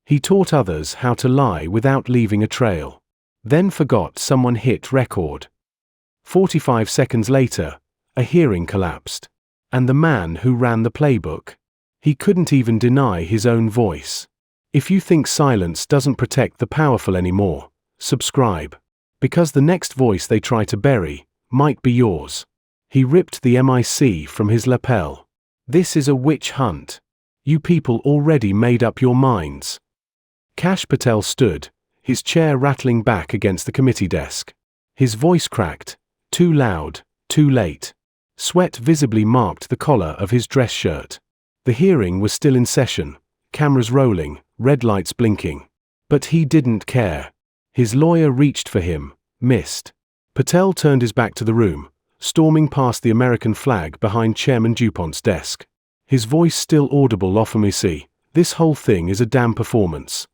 He taught others how to lie without leaving a trail. Then forgot someone hit record. 45 seconds later, a hearing collapsed. And the man who ran the playbook? He couldn't even deny his own voice. If you think silence doesn't protect the powerful anymore, subscribe. Because the next voice they try to bury might be yours. He ripped the mic from his lapel. This is a witch hunt. You people already made up your minds. Kash Patel stood, his chair rattling back against the committee desk. His voice cracked, too loud, too late. Sweat visibly marked the collar of his dress shirt. The hearing was still in session, cameras rolling, red lights blinking. But he didn't care. His lawyer reached for him, missed. Patel turned his back to the room, storming past the American flag behind Chairman DuPont's desk. His voice still audible off mic, "This whole thing is a damn performance."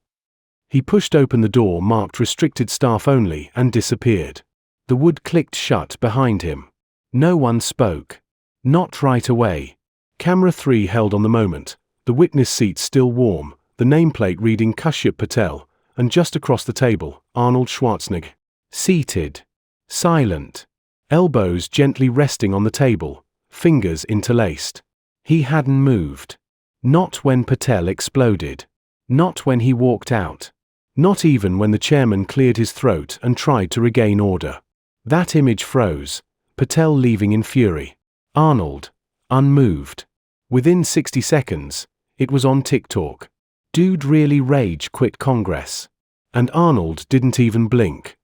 He pushed open the door marked restricted staff only and disappeared. The wood clicked shut behind him. No one spoke. Not right away. Camera 3 held on the moment, the witness seat still warm, the nameplate reading Kash Patel, and just across the table, Arnold Schwarzenegger. Seated. Silent. Elbows gently resting on the table, fingers interlaced. He hadn't moved. Not when Patel exploded. Not when he walked out. Not even when the chairman cleared his throat and tried to regain order. That image froze, Patel leaving in fury. Arnold, unmoved. Within 60 seconds, it was on TikTok. Dude really rage quit Congress. And Arnold didn't even blink.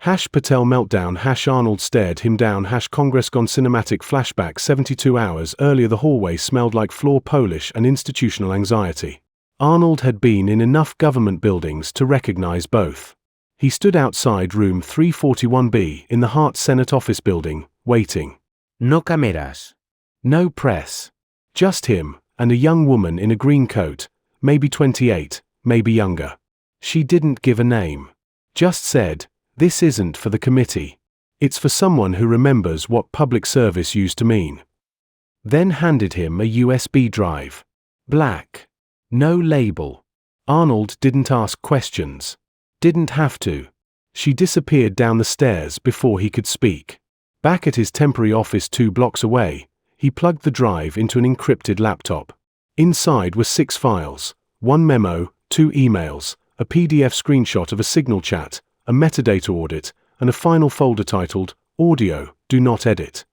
Patel meltdown. Arnold stared him down. Congress gone cinematic flashback. 72 hours earlier the hallway smelled like floor polish and institutional anxiety. Arnold had been in enough government buildings to recognize both. He stood outside room 341B in the Hart Senate office building, waiting. No cameras. No press. Just him, and a young woman in a green coat, maybe 28, maybe younger. She didn't give a name. Just said, "This isn't for the committee. It's for someone who remembers what public service used to mean." Then handed him a USB drive. Black. No label. Arnold didn't ask questions. Didn't have to. She disappeared down the stairs before he could speak. Back at his temporary office 2 blocks away, he plugged the drive into an encrypted laptop. Inside were 6 files, 1 memo, 2 emails, a PDF screenshot of a Signal chat, a metadata audit, and a final folder titled, Audio, Do Not Edit.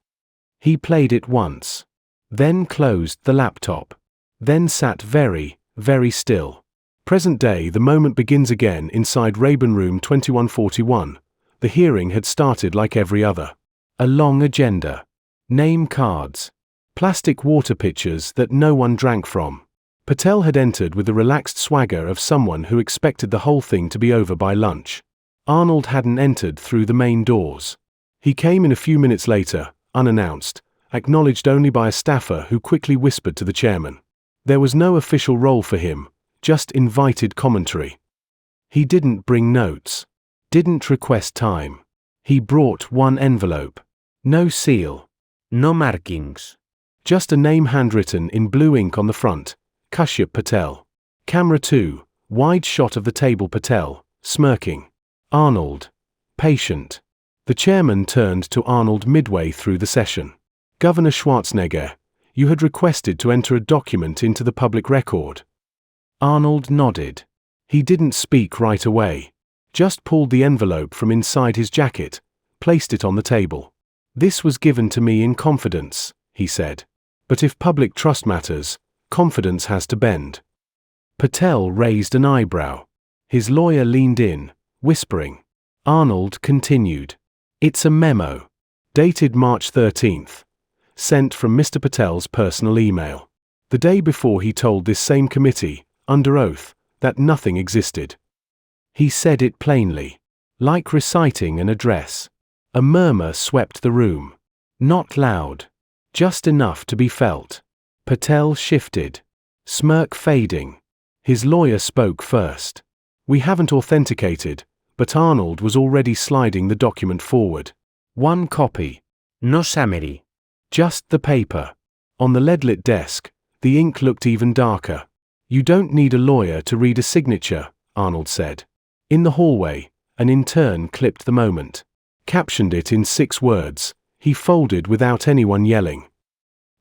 He played it once. Then closed the laptop. Then sat very, very still. Present day, the moment begins again inside Rayburn Room 2141. The hearing had started like every other. A long agenda. Name cards. Plastic water pitchers that no one drank from. Patel had entered with the relaxed swagger of someone who expected the whole thing to be over by lunch. Arnold hadn't entered through the main doors. He came in a few minutes later, unannounced, acknowledged only by a staffer who quickly whispered to the chairman. There was no official role for him, just invited commentary. He didn't bring notes. Didn't request time. He brought 1 envelope. No seal. No markings. Just a name handwritten in blue ink on the front, Kash Patel. Camera 2, wide shot of the table. Patel, smirking. Arnold. Patient. The chairman turned to Arnold midway through the session. "Governor Schwarzenegger, you had requested to enter a document into the public record." Arnold nodded. He didn't speak right away. Just pulled the envelope from inside his jacket, placed it on the table. "This was given to me in confidence," he said. "But if public trust matters, confidence has to bend." Patel raised an eyebrow. His lawyer leaned in, whispering. Arnold continued. "It's a memo. Dated March 13th. Sent from Mr. Patel's personal email. The day before he told this same committee, under oath, that nothing existed. He said it plainly. Like reciting an address. A murmur swept the room. Not loud. Just enough to be felt. Patel shifted. Smirk fading. His lawyer spoke first. "We haven't authenticated," but Arnold was already sliding the document forward. 1 copy. No summary. Just the paper. On the lead-lit desk, the ink looked even darker. You don't need a lawyer to read a signature, Arnold said. In the hallway, an intern clipped the moment. Captioned it in 6 words. He folded without anyone yelling.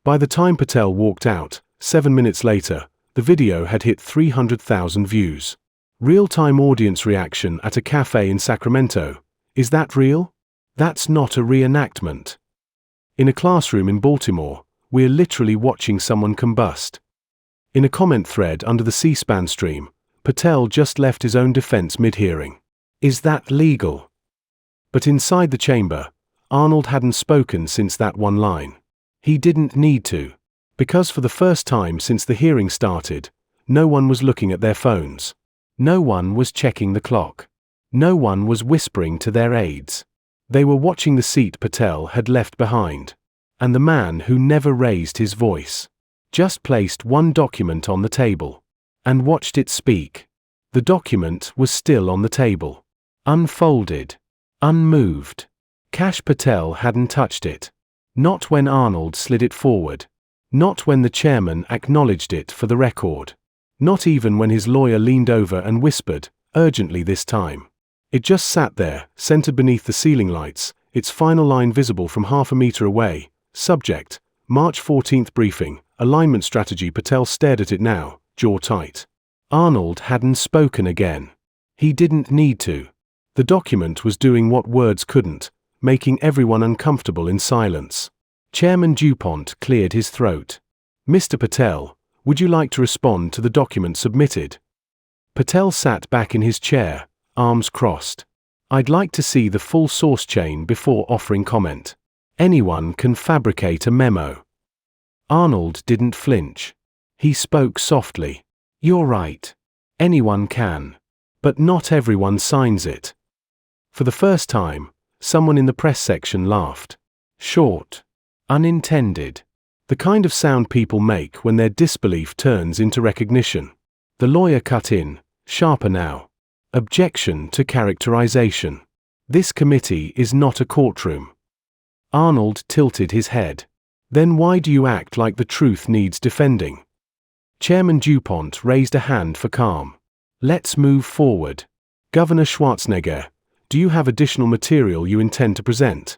By the time Patel walked out, 7 minutes later, the video had hit 300,000 views. Real-time audience reaction at a cafe in Sacramento. Is that real? That's not a reenactment. In a classroom in Baltimore, we're literally watching someone combust. In a comment thread under the C-SPAN stream, Patel just left his own defense mid-hearing. Is that legal? But inside the chamber, Arnold hadn't spoken since that one line. He didn't need to. Because for the first time since the hearing started, no one was looking at their phones. No one was checking the clock. No one was whispering to their aides. They were watching the seat Patel had left behind. And the man who never raised his voice just placed one document on the table and watched it speak. The document was still on the table, unfolded, unmoved. Kash Patel hadn't touched it. Not when Arnold slid it forward. Not when the chairman acknowledged it for the record. Not even when his lawyer leaned over and whispered, urgently this time. It just sat there, centered beneath the ceiling lights, its final line visible from half a meter away. Subject, March 14th briefing, alignment strategy. Patel stared at it now, jaw tight. Arnold hadn't spoken again. He didn't need to. The document was doing what words couldn't, making everyone uncomfortable in silence. Chairman DuPont cleared his throat. Mr. Patel, would you like to respond to the document submitted? Patel sat back in his chair, arms crossed. I'd like to see the full source chain before offering comment. Anyone can fabricate a memo. Arnold didn't flinch. He spoke softly. You're right. Anyone can. But not everyone signs it. For the first time, someone in the press section laughed. Short. Unintended. The kind of sound people make when their disbelief turns into recognition. The lawyer cut in, sharper now. Objection to characterization. This committee is not a courtroom. Arnold tilted his head. Then why do you act like the truth needs defending? Chairman DuPont raised a hand for calm. Let's move forward. Governor Schwarzenegger, do you have additional material you intend to present?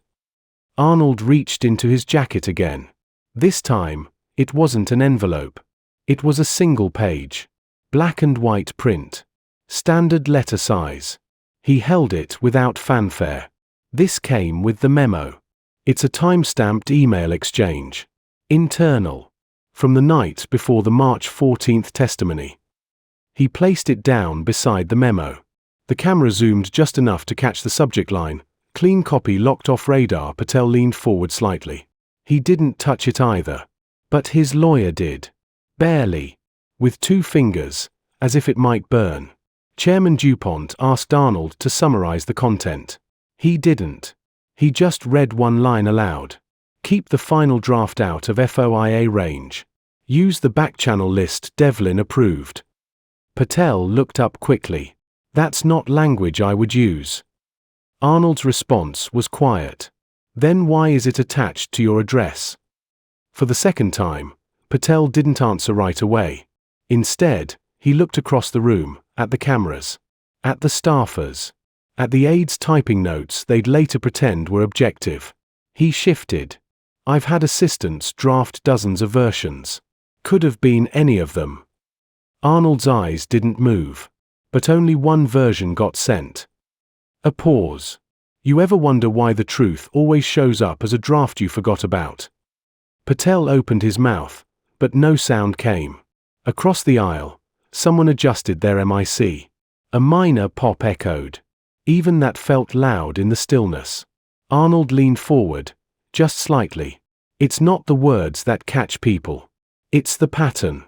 Arnold reached into his jacket again. This time, it wasn't an envelope. It was a single page. Black and white print. Standard letter size. He held it without fanfare. This came with the memo. It's a time-stamped email exchange. Internal. From the night before the March 14th testimony. He placed it down beside the memo. The camera zoomed just enough to catch the subject line. Clean copy locked off radar. Patel leaned forward slightly. He didn't touch it either. But his lawyer did. Barely. With 2 fingers, as if it might burn. Chairman DuPont asked Arnold to summarize the content. He didn't. He just read one line aloud. Keep the final draft out of FOIA range. Use the backchannel list Devlin approved. Patel looked up quickly. That's not language I would use. Arnold's response was quiet. Then why is it attached to your address? For the second time, Patel didn't answer right away. Instead, he looked across the room, at the cameras, at the staffers, at the aides typing notes they'd later pretend were objective. He shifted. I've had assistants draft dozens of versions. Could have been any of them. Arnold's eyes didn't move, but only one version got sent. A pause. You ever wonder why the truth always shows up as a draft you forgot about? Patel opened his mouth, but no sound came. Across the aisle, someone adjusted their mic. A minor pop echoed. Even that felt loud in the stillness. Arnold leaned forward, just slightly. It's not the words that catch people. It's the pattern.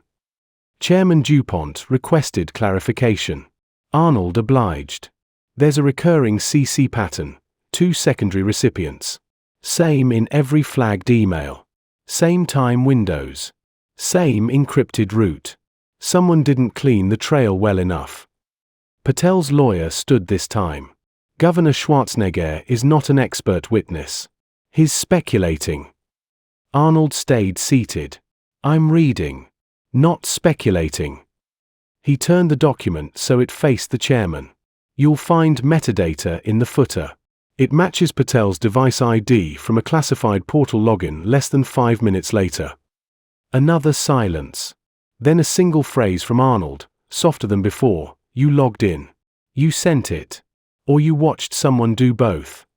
Chairman DuPont requested clarification. Arnold obliged. There's a recurring CC pattern, 2 secondary recipients. Same in every flagged email. Same time windows. Same encrypted route. Someone didn't clean the trail well enough. Patel's lawyer stood this time. Governor Schwarzenegger is not an expert witness. He's speculating. Arnold stayed seated. I'm reading. Not speculating. He turned the document so it faced the chairman. You'll find metadata in the footer. It matches Patel's device ID from a classified portal login less than 5 minutes later. Another silence. Then a single phrase from Arnold, softer than before. You logged in. You sent it. Or you watched someone do both.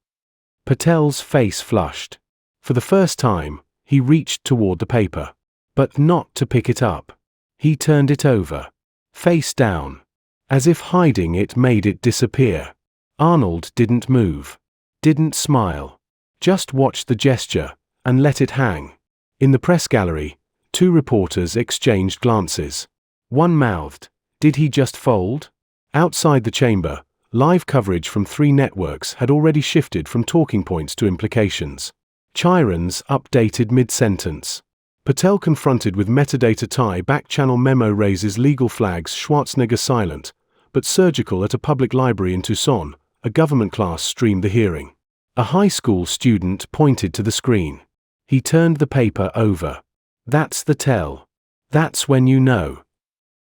Patel's face flushed. For the first time, he reached toward the paper. But not to pick it up. He turned it over. Face down. As if hiding it made it disappear. Arnold didn't move. Didn't smile. Just watched the gesture, and let it hang. In the press gallery, 2 reporters exchanged glances. One mouthed, "Did he just fold?" Outside the chamber, live coverage from 3 networks had already shifted from talking points to implications. Chiron's updated mid-sentence. Patel confronted with metadata tie back-channel memo raises legal flags. Schwarzenegger silent, but surgical at a public library in Tucson. A government class streamed the hearing. A high school student pointed to the screen. He turned the paper over. That's the tell. That's when you know.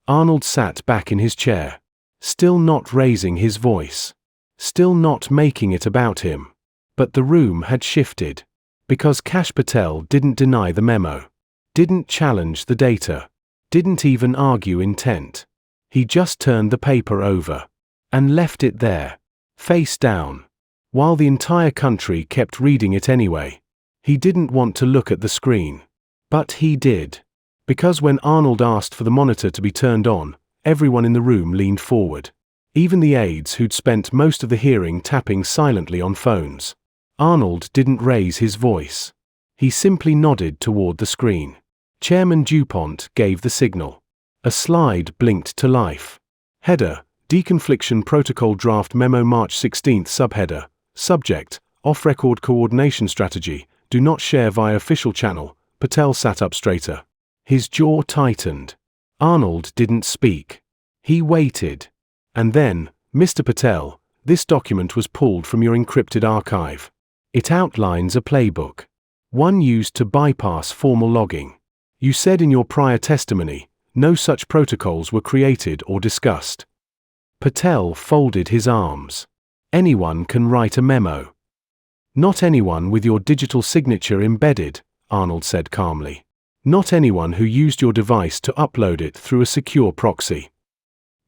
Arnold sat back in his chair. Still not raising his voice. Still not making it about him. But the room had shifted. Because Kash Patel didn't deny the memo. Didn't challenge the data. Didn't even argue intent. He just turned the paper over. And left it there. Face down. While the entire country kept reading it anyway. He didn't want to look at the screen. But he did. Because when Arnold asked for the monitor to be turned on, everyone in the room leaned forward. Even the aides who'd spent most of the hearing tapping silently on phones. Arnold didn't raise his voice. He simply nodded toward the screen. Chairman DuPont gave the signal. A slide blinked to life. Header, Deconfliction Protocol Draft Memo March 16 Subheader, Subject, Off-Record Coordination Strategy, Do Not Share Via Official Channel. Patel sat up straighter. His jaw tightened. Arnold didn't speak. He waited. And then, Mr. Patel, this document was pulled from your encrypted archive. It outlines a playbook. One used to bypass formal logging. You said in your prior testimony, no such protocols were created or discussed. Patel folded his arms. Anyone can write a memo. Not anyone with your digital signature embedded, Arnold said calmly. Not anyone who used your device to upload it through a secure proxy.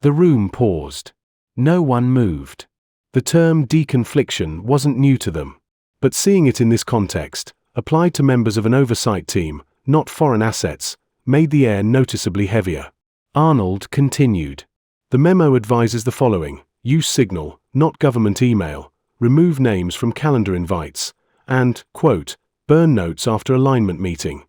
The room paused. No one moved. The term deconfliction wasn't new to them. But seeing it in this context, applied to members of an oversight team, not foreign assets, made the air noticeably heavier. Arnold continued. The memo advises the following: use Signal, not government email, remove names from calendar invites, and, quote, burn notes after alignment meeting.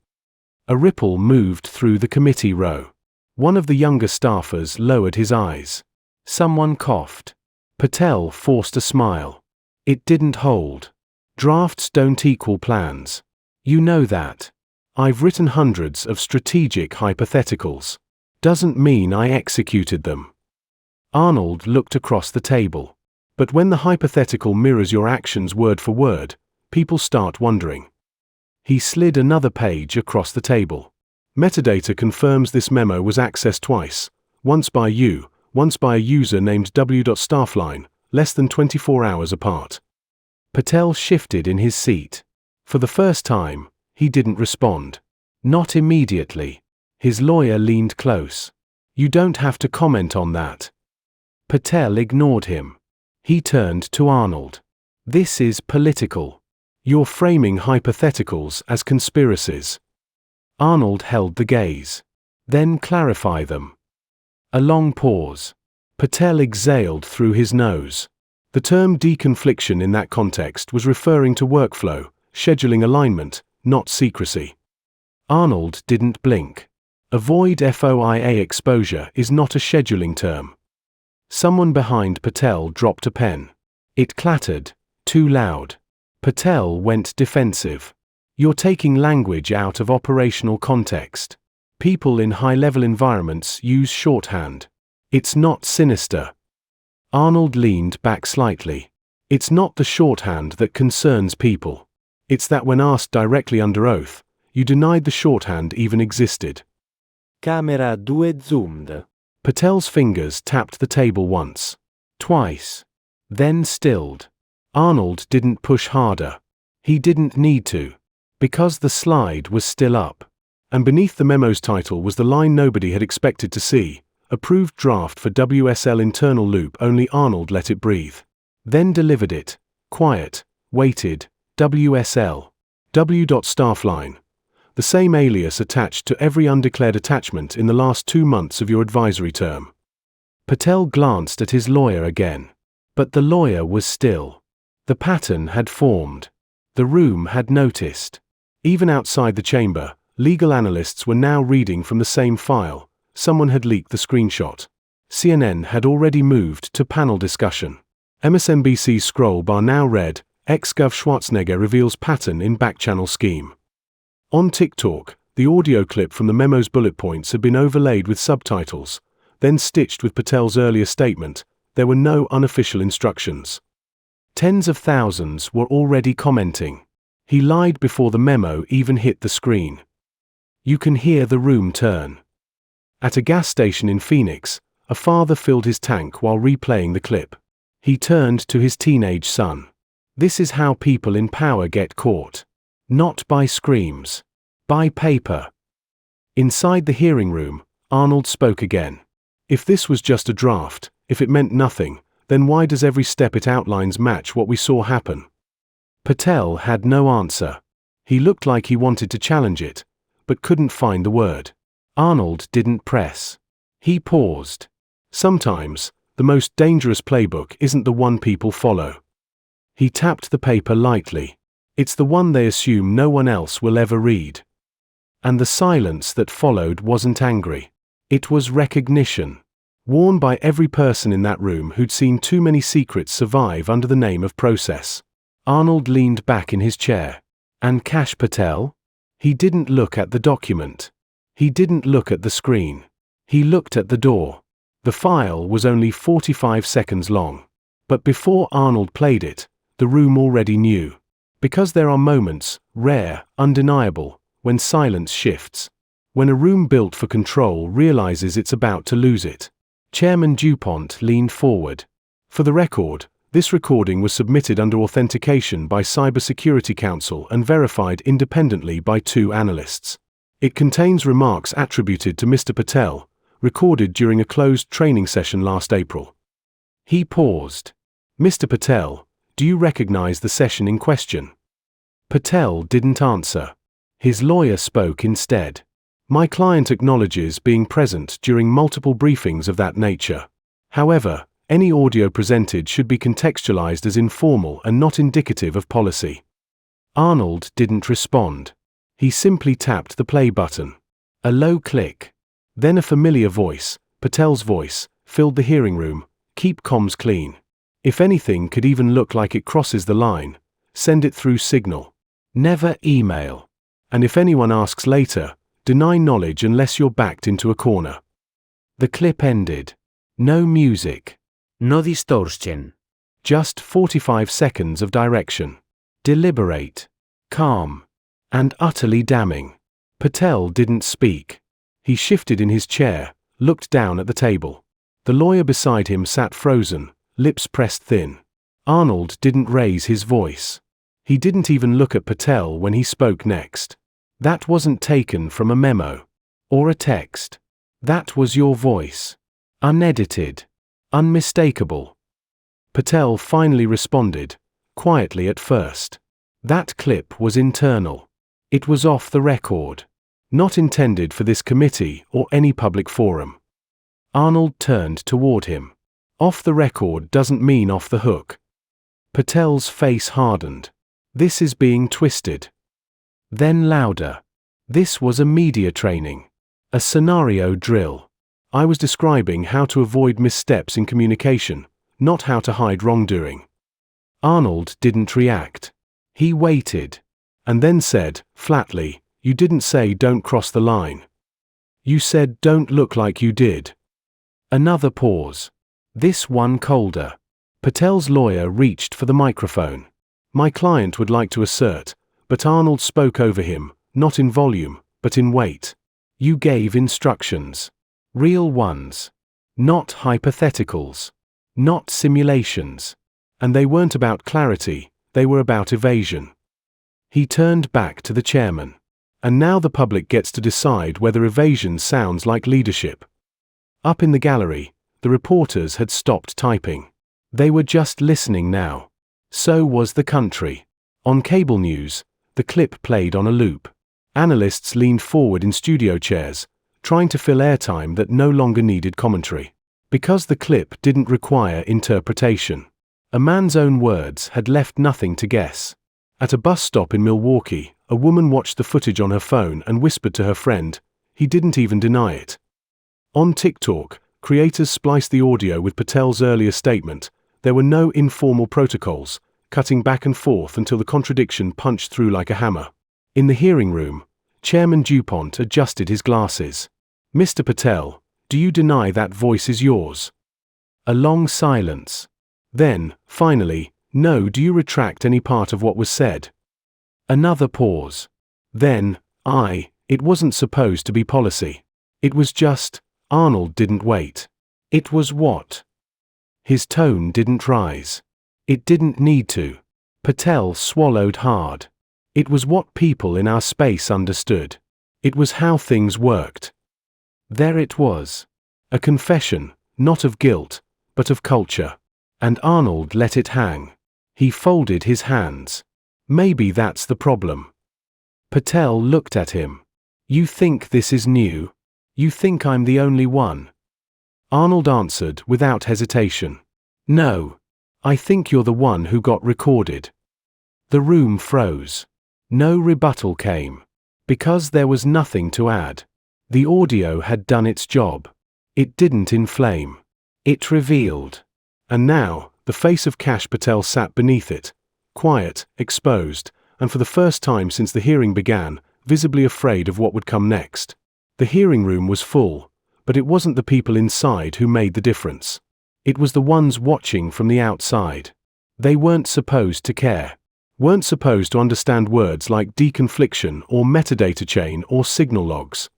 A ripple moved through the committee row. One of the younger staffers lowered his eyes. Someone coughed. Patel forced a smile. It didn't hold. Drafts don't equal plans. You know that. I've written hundreds of strategic hypotheticals. Doesn't mean I executed them. Arnold looked across the table. But when the hypothetical mirrors your actions word for word, people start wondering. He slid another page across the table. Metadata confirms this memo was accessed twice, once by you, once by a user named w.Staffline, less than 24 hours apart. Patel shifted in his seat. For the first time, he didn't respond. Not immediately. His lawyer leaned close. You don't have to comment on that. Patel ignored him. He turned to Arnold. This is political. You're framing hypotheticals as conspiracies. Arnold held the gaze. Then clarify them. A long pause. Patel exhaled through his nose. The term deconfliction in that context was referring to workflow, scheduling alignment, not secrecy. Arnold didn't blink. Avoid FOIA exposure is not a scheduling term. Someone behind Patel dropped a pen. It clattered, too loud. Patel went defensive. You're taking language out of operational context. People in high-level environments use shorthand. It's not sinister. Arnold leaned back slightly. It's not the shorthand that concerns people. It's that when asked directly under oath, you denied the shorthand even existed. Camera 2 zoomed. Patel's fingers tapped the table once, twice, then stilled. Arnold didn't push harder. He didn't need to, because the slide was still up. And beneath the memo's title was the line nobody had expected to see: approved draft for WSL internal loop, only Arnold let it breathe. Then delivered it, quiet, waited, WSL, w.Staffline, the same alias attached to every undeclared attachment in the last 2 months of your advisory term. Patel glanced at his lawyer again. But the lawyer was still. The pattern had formed. The room had noticed. Even outside the chamber, legal analysts were now reading from the same file. Someone had leaked the screenshot. CNN had already moved to panel discussion. MSNBC's scroll bar now read, ex-Gov Schwarzenegger reveals pattern in back-channel scheme. On TikTok, the audio clip from the memo's bullet points had been overlaid with subtitles, then stitched with Patel's earlier statement. There were no unofficial instructions. Tens of thousands were already commenting. He lied before the memo even hit the screen. You can hear the room turn. At a gas station in Phoenix, a father filled his tank while replaying the clip. He turned to his teenage son. This is how people in power get caught. Not by screams. By paper. Inside the hearing room, Arnold spoke again. If this was just a draft, if it meant nothing, then why does every step it outlines match what we saw happen? Patel had no answer. He looked like he wanted to challenge it, but couldn't find the word. Arnold didn't press. He paused. Sometimes, the most dangerous playbook isn't the one people follow. He tapped the paper lightly. It's the one they assume no one else will ever read. And the silence that followed wasn't angry. It was recognition. Worn by every person in that room who'd seen too many secrets survive under the name of process. Arnold leaned back in his chair. And Kash Patel? He didn't look at the document. He didn't look at the screen. He looked at the door. The file was only 45 seconds long. But before Arnold played it, the room already knew. Because there are moments, rare, undeniable, when silence shifts. When a room built for control realizes it's about to lose it. Chairman DuPont leaned forward. For the record, this recording was submitted under authentication by Cybersecurity Council and verified independently by 2 analysts. It contains remarks attributed to Mr. Patel, recorded during a closed training session last April. He paused. Mr. Patel, do you recognize the session in question? Patel didn't answer. His lawyer spoke instead. My client acknowledges being present during multiple briefings of that nature. However, any audio presented should be contextualized as informal and not indicative of policy. Arnold didn't respond. He simply tapped the play button. A low click. Then a familiar voice, Patel's voice, filled the hearing room. Keep comms clean. If anything could even look like it crosses the line, send it through Signal. Never email. And if anyone asks later, deny knowledge unless you're backed into a corner. The clip ended. No music. No distortion. Just 45 seconds of direction. Deliberate. Calm. And utterly damning. Patel didn't speak. He shifted in his chair, looked down at the table. The lawyer beside him sat frozen, lips pressed thin. Arnold didn't raise his voice. He didn't even look at Patel when he spoke next. That wasn't taken from a memo. Or a text. That was your voice. Unedited. Unmistakable. Patel finally responded, quietly at first. That clip was internal. It was off the record. Not intended for this committee or any public forum. Arnold turned toward him. Off the record doesn't mean off the hook. Patel's face hardened. This is being twisted. Then louder. This was a media training. A scenario drill. I was describing how to avoid missteps in communication, not how to hide wrongdoing. Arnold didn't react. He waited. And then said, flatly, you didn't say don't cross the line. You said don't look like you did. Another pause. This one colder. Patel's lawyer reached for the microphone. My client would like to assert, but Arnold spoke over him, not in volume, but in weight. You gave instructions. Real ones. Not hypotheticals. Not simulations. And they weren't about clarity, they were about evasion. He turned back to the chairman. And now the public gets to decide whether evasion sounds like leadership. Up in the gallery, the reporters had stopped typing. They were just listening now. So was the country. On cable news, the clip played on a loop. Analysts leaned forward in studio chairs, trying to fill airtime that no longer needed commentary. Because the clip didn't require interpretation. A man's own words had left nothing to guess. At a bus stop in Milwaukee, a woman watched the footage on her phone and whispered to her friend. He didn't even deny it. On TikTok, creators spliced the audio with Patel's earlier statement. There were no informal protocols, cutting back and forth until the contradiction punched through like a hammer. In the hearing room, Chairman DuPont adjusted his glasses. Mr. Patel, do you deny that voice is yours? A long silence. Then, finally, no, do you retract any part of what was said? Another pause. Then, it wasn't supposed to be policy. It was just, Arnold didn't wait. It was what? His tone didn't rise. It didn't need to. Patel swallowed hard. It was what people in our space understood. It was how things worked. There it was. A confession, not of guilt, but of culture. And Arnold let it hang. He folded his hands. Maybe that's the problem. Patel looked at him. You think this is new? You think I'm the only one? Arnold answered without hesitation. No. I think you're the one who got recorded. The room froze. No rebuttal came. Because there was nothing to add. The audio had done its job. It didn't inflame. It revealed. And now, the face of Kash Patel sat beneath it, quiet, exposed, and for the first time since the hearing began, visibly afraid of what would come next. The hearing room was full, but it wasn't the people inside who made the difference. It was the ones watching from the outside. They weren't supposed to care. Weren't supposed to understand words like deconfliction or metadata chain or signal logs.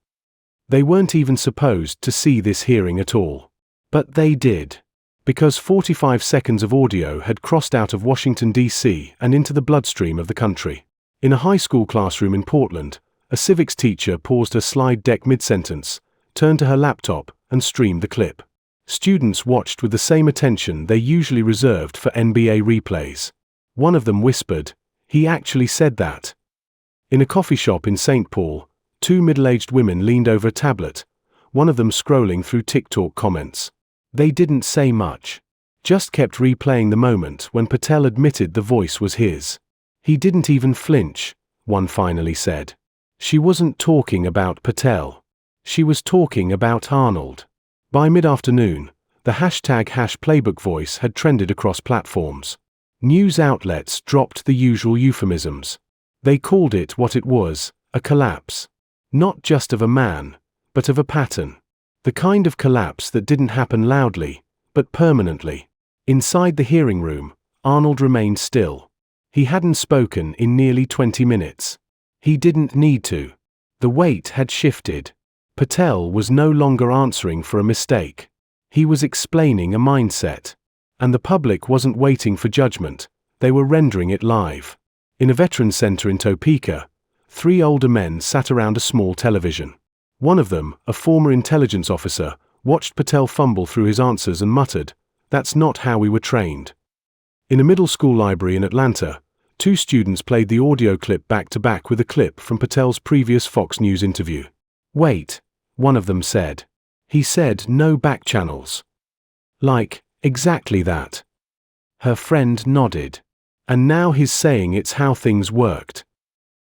They weren't even supposed to see this hearing at all. But they did. Because 45 seconds of audio had crossed out of Washington, D.C. and into the bloodstream of the country. In a high school classroom in Portland, a civics teacher paused her slide deck mid-sentence, turned to her laptop, and streamed the clip. Students watched with the same attention they usually reserved for NBA replays. One of them whispered, "He actually said that." In a coffee shop in St. Paul, two middle-aged women leaned over a tablet, one of them scrolling through TikTok comments. They didn't say much. Just kept replaying the moment when Patel admitted the voice was his. He didn't even flinch, one finally said. She wasn't talking about Patel. She was talking about Arnold. By mid-afternoon, the #playbook voice had trended across platforms. News outlets dropped the usual euphemisms. They called it what it was, a collapse. Not just of a man, but of a pattern. The kind of collapse that didn't happen loudly, but permanently. Inside the hearing room, Arnold remained still. He hadn't spoken in nearly 20 minutes. He didn't need to. The weight had shifted. Patel was no longer answering for a mistake. He was explaining a mindset. And the public wasn't waiting for judgment, they were rendering it live. In a veterans center in Topeka, 3 older men sat around a small television. One of them, a former intelligence officer, watched Patel fumble through his answers and muttered, "That's not how we were trained." In a middle school library in Atlanta, 2 students played the audio clip back to back with a clip from Patel's previous Fox News interview. "Wait," one of them said. "He said no back channels." Like, exactly that. Her friend nodded. And now he's saying it's how things worked.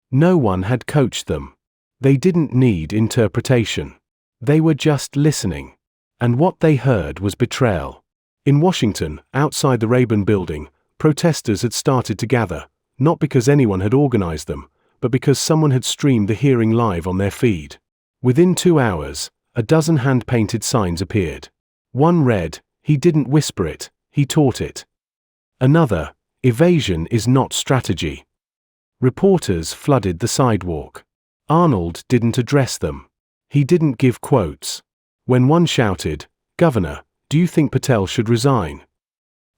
No one had coached them. They didn't need interpretation. They were just listening. And what they heard was betrayal. In Washington, outside the Rayburn building, protesters had started to gather, not because anyone had organized them, but because someone had streamed the hearing live on their feed. Within 2 hours, a dozen hand-painted signs appeared. One read, "He didn't whisper it, he taught it." Another, "Evasion is not strategy." Reporters flooded the sidewalk. Arnold didn't address them. He didn't give quotes. When one shouted, "Governor, do you think Patel should resign?"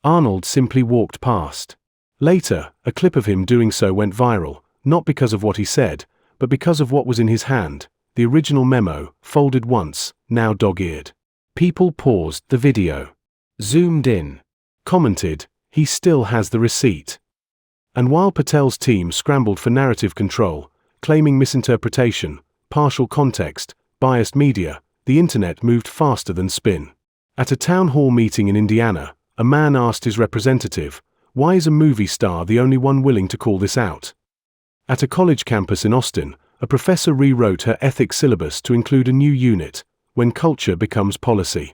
Arnold simply walked past. Later, a clip of him doing so went viral, not because of what he said, but because of what was in his hand, the original memo, folded once, now dog-eared. People paused the video, zoomed in, commented, "He still has the receipt." And while Patel's team scrambled for narrative control, claiming misinterpretation, partial context, biased media, the internet moved faster than spin. At a town hall meeting in Indiana, a man asked his representative, "Why is a movie star the only one willing to call this out?" At a college campus in Austin, a professor rewrote her ethics syllabus to include a new unit, "When Culture Becomes Policy."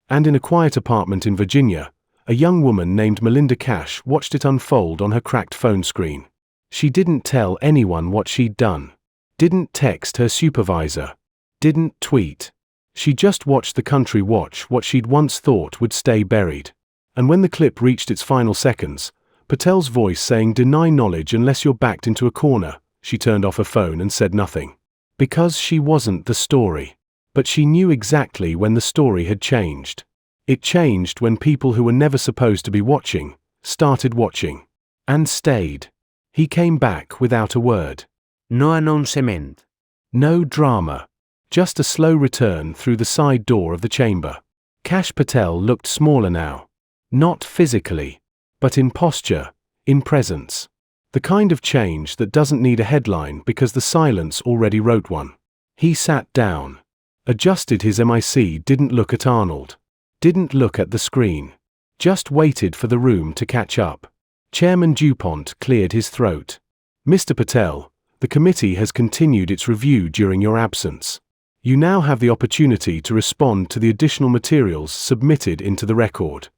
And in a quiet apartment in Virginia, a young woman named Melinda Cash watched it unfold on her cracked phone screen. She didn't tell anyone what she'd done, didn't text her supervisor, didn't tweet. She just watched the country watch what she'd once thought would stay buried. And when the clip reached its final seconds, Patel's voice saying, "Deny knowledge unless you're backed into a corner," she turned off her phone and said nothing. Because she wasn't the story. But she knew exactly when the story had changed. It changed when people who were never supposed to be watching, started watching. And stayed. He came back without a word. No announcement. No drama. Just a slow return through the side door of the chamber. Kash Patel looked smaller now. Not physically, but in posture, in presence. The kind of change that doesn't need a headline because the silence already wrote one. He sat down. Adjusted his mic, didn't look at Arnold. Didn't look at the screen. Just waited for the room to catch up. Chairman DuPont cleared his throat. "Mr. Patel, the committee has continued its review during your absence. You now have the opportunity to respond to the additional materials submitted into the record."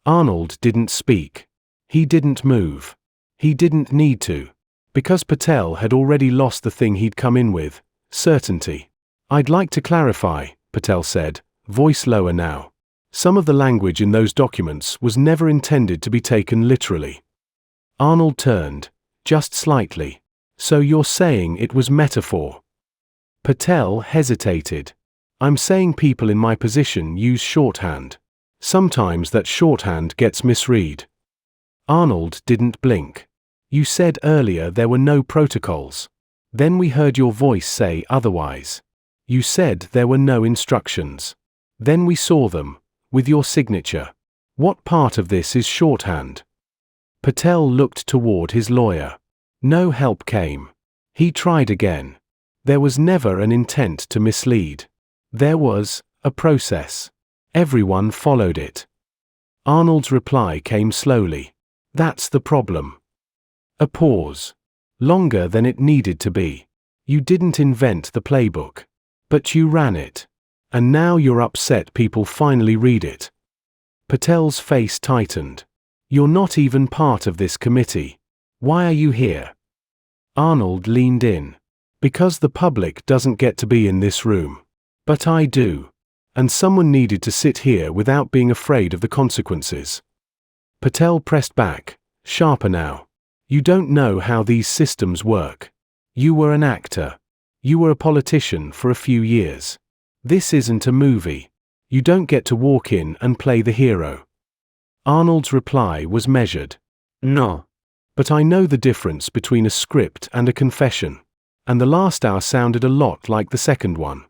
Arnold didn't speak. He didn't move. He didn't need to. Because Patel had already lost the thing he'd come in with, certainty. "I'd like to clarify," Patel said, voice lower now. "Some of the language in those documents was never intended to be taken literally." Arnold turned, just slightly. "So you're saying it was metaphor?" Patel hesitated. "I'm saying people in my position use shorthand. Sometimes that shorthand gets misread." Arnold didn't blink. "You said earlier there were no protocols. Then we heard your voice say otherwise. You said there were no instructions. Then we saw them, with your signature. What part of this is shorthand?" Patel looked toward his lawyer. No help came. He tried again. There was never an intent to mislead. There was a process. Everyone followed it. Arnold's reply came slowly. "That's the problem." A pause. Longer than it needed to be. "You didn't invent the playbook. But you ran it. And now you're upset people finally read it." Patel's face tightened. "You're not even part of this committee. Why are you here?" Arnold leaned in. "Because the public doesn't get to be in this room. But I do. And someone needed to sit here without being afraid of the consequences." Patel pressed back, sharper now. "You don't know how these systems work. You were an actor. You were a politician for a few years. This isn't a movie. You don't get to walk in and play the hero." Arnold's reply was measured. "No. But I know the difference between a script and a confession. And the last hour sounded a lot like the second one."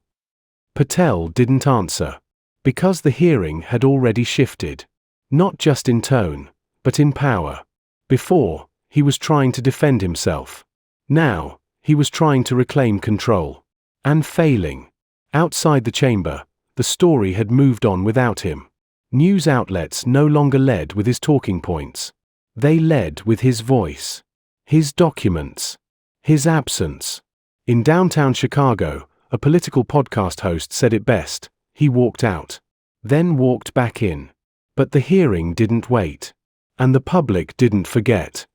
Patel didn't answer. Because the hearing had already shifted. Not just in tone, but in power. Before, he was trying to defend himself. Now, he was trying to reclaim control. And failing. Outside the chamber, the story had moved on without him. News outlets no longer led with his talking points. They led with his voice. His documents. His absence. In downtown Chicago, a political podcast host said it best. He walked out. Then walked back in. But the hearing didn't wait. And the public didn't forget.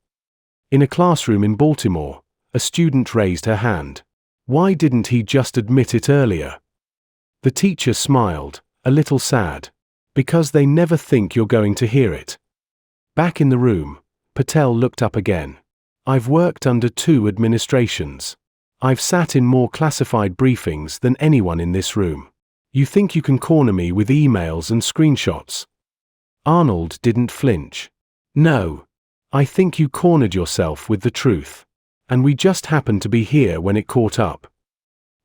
In a classroom in Baltimore, a student raised her hand. Why didn't he just admit it earlier? The teacher smiled, a little sad. Because they never think you're going to hear it. Back in the room, Patel looked up again. "I've worked under 2 administrations. I've sat in more classified briefings than anyone in this room. You think you can corner me with emails and screenshots? Arnold didn't flinch. No. I think you cornered yourself with the truth. And we just happened to be here when it caught up.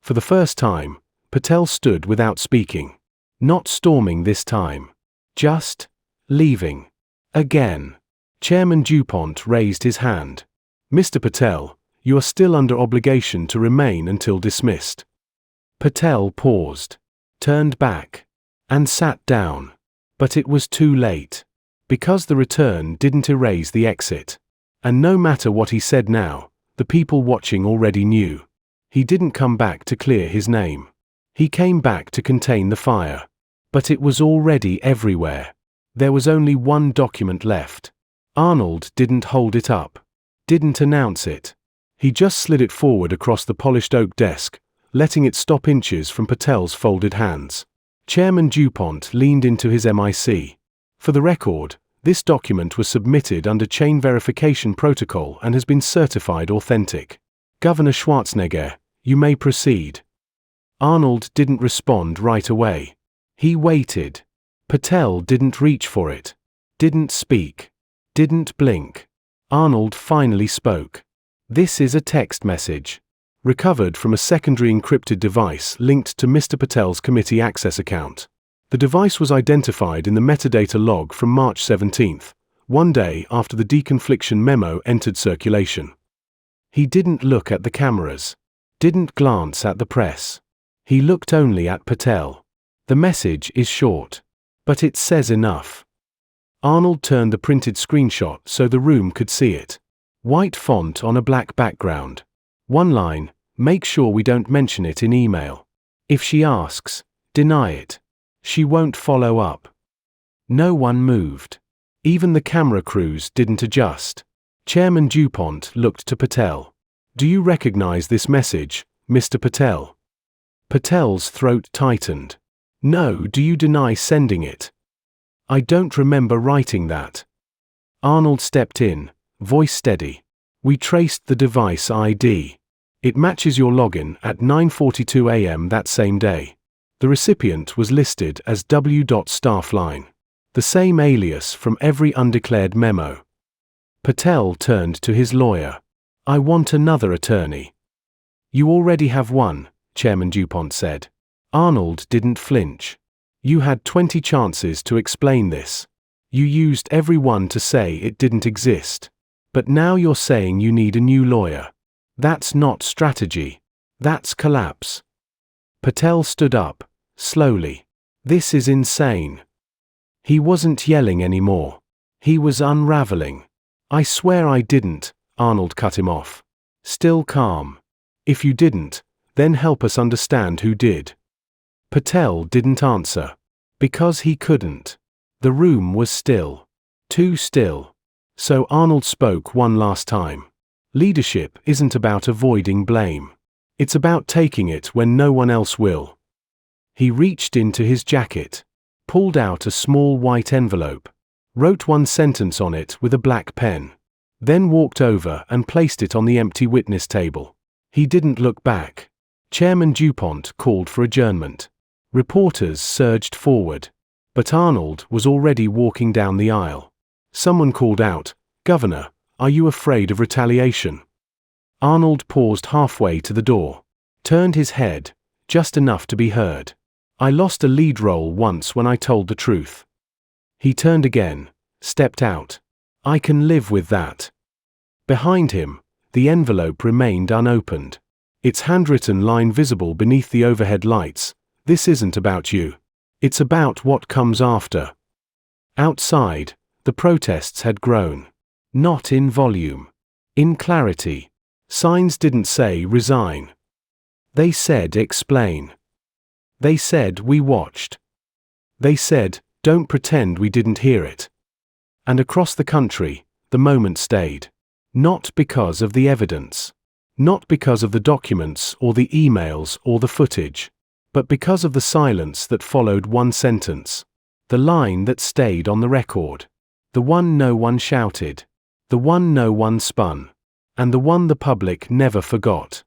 For the first time, Patel stood without speaking. Not storming this time. Just leaving. Again. Chairman DuPont raised his hand. Mr. Patel, you are still under obligation to remain until dismissed. Patel paused, turned back, and sat down. But it was too late. Because the return didn't erase the exit. And no matter what he said now, the people watching already knew. He didn't come back to clear his name. He came back to contain the fire. But it was already everywhere. There was only one document left. Arnold didn't hold it up. Didn't announce it. He just slid it forward across the polished oak desk, letting it stop inches from Patel's folded hands. Chairman DuPont leaned into his mic. For the record, this document was submitted under chain verification protocol and has been certified authentic. Governor Schwarzenegger, you may proceed. Arnold didn't respond right away. He waited. Patel didn't reach for it. Didn't speak. Didn't blink. Arnold finally spoke. This is a text message. Recovered from a secondary encrypted device linked to Mr. Patel's committee access account. The device was identified in the metadata log from March 17, one day after the deconfliction memo entered circulation. He didn't look at the cameras. Didn't glance at the press. He looked only at Patel. The message is short. But it says enough. Arnold turned the printed screenshot so the room could see it. White font on a black background. One line, make sure we don't mention it in email. If she asks, deny it. She won't follow up. No one moved. Even the camera crews didn't adjust. Chairman DuPont looked to Patel. Do you recognize this message, Mr. Patel? Patel's throat tightened. No, do you deny sending it? I don't remember writing that. Arnold stepped in, voice steady. We traced the device ID. It matches your login at 9:42 a.m. that same day. The recipient was listed as W.Staffline. The same alias from every undeclared memo. Patel turned to his lawyer. I want another attorney. You already have one, Chairman DuPont said. Arnold didn't flinch. You had 20 chances to explain this. You used every one to say it didn't exist. But now you're saying you need a new lawyer. That's not strategy. That's collapse. Patel stood up, slowly. This is insane. He wasn't yelling anymore. He was unraveling. I swear I didn't, Arnold cut him off. Still calm. If you didn't, then help us understand who did. Patel didn't answer. Because he couldn't. The room was still. Too still. So Arnold spoke one last time. Leadership isn't about avoiding blame. It's about taking it when no one else will. He reached into his jacket. Pulled out a small white envelope. Wrote one sentence on it with a black pen. Then walked over and placed it on the empty witness table. He didn't look back. Chairman DuPont called for adjournment. Reporters surged forward. But Arnold was already walking down the aisle. Someone called out, Governor, are you afraid of retaliation? Arnold paused halfway to the door. Turned his head, just enough to be heard. I lost a lead role once when I told the truth. He turned again, stepped out. I can live with that. Behind him, the envelope remained unopened. Its handwritten line visible beneath the overhead lights. This isn't about you. It's about what comes after. Outside, the protests had grown. Not in volume. In clarity. Signs didn't say resign. They said explain. They said we watched. They said, don't pretend we didn't hear it. And across the country, the moment stayed. Not because of the evidence. Not because of the documents or the emails or the footage. But because of the silence that followed one sentence. The line that stayed on the record. The one no one shouted. The one no one spun. And the one the public never forgot.